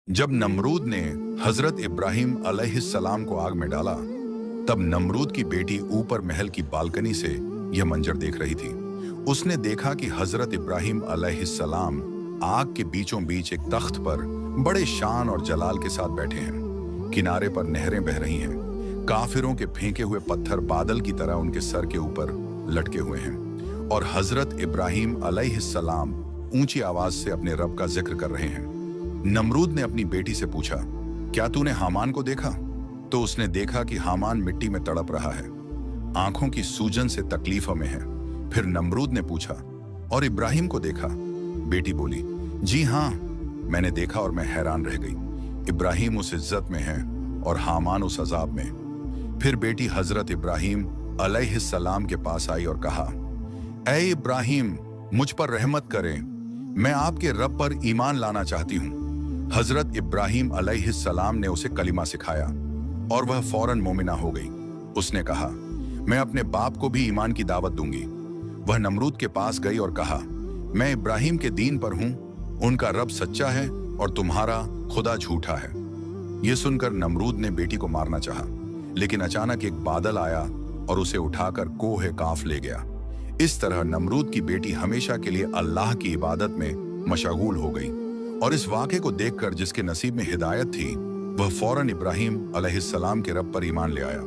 जब नमरूद ने हजरत इब्राहिम अलैहिस्सलाम को आग में डाला, तब नमरूद की बेटी ऊपर महल की बालकनी से यह मंजर देख रही थी। उसने देखा कि हजरत इब्राहिम अलैहिस्सलाम आग के बीचों बीच एक तख्त पर बड़े शान और जलाल के साथ बैठे हैं। किनारे पर नहरें बह रही हैं। काफिरों के फेंके हुए पत्थर बादल की तरह उनके सर के ऊपर लटके हुए हैं और हजरत इब्राहिम अलैहिस्सलाम ऊंची आवाज से अपने रब का जिक्र कर रहे हैं। नमरूद ने अपनी बेटी से पूछा, क्या तूने हामान को देखा? तो उसने देखा कि हामान मिट्टी में तड़प रहा है, आंखों की सूजन से तकलीफों में है। फिर नमरूद ने पूछा, और इब्राहिम को देखा? बेटी बोली, जी हाँ, मैंने देखा और मैं हैरान रह गई। इब्राहिम उस इज्जत में है और हामान उस अजाब में। फिर बेटी हजरत इब्राहिम अलैहिस्सलाम के पास आई और कहा, ऐ इब्राहिम, मुझ पर रहमत करें, मैं आपके रब पर ईमान लाना चाहती हूँ। हजरत इब्राहिम अलैहिस्सलाम ने उसे कलिमा सिखाया और वह फौरन मोमिना हो गई। उसने कहा, मैं अपने बाप को भी ईमान की दावत दूंगी। वह नमरूद के पास गई और कहा, मैं इब्राहिम के दीन पर हूं, उनका रब सच्चा है और तुम्हारा खुदा झूठा है। यह सुनकर नमरूद ने बेटी को मारना चाहा, लेकिन अचानक एक बादल आया और उसे उठाकर कोहे काफ ले गया। इस तरह नमरूद की बेटी हमेशा के लिए अल्लाह की इबादत में मशगूल हो गई और इस वाक़े को देखकर जिसके नसीब में हिदायत थी, वह फौरन इब्राहिम अलैहिस्सलाम के रब पर ईमान ले आया।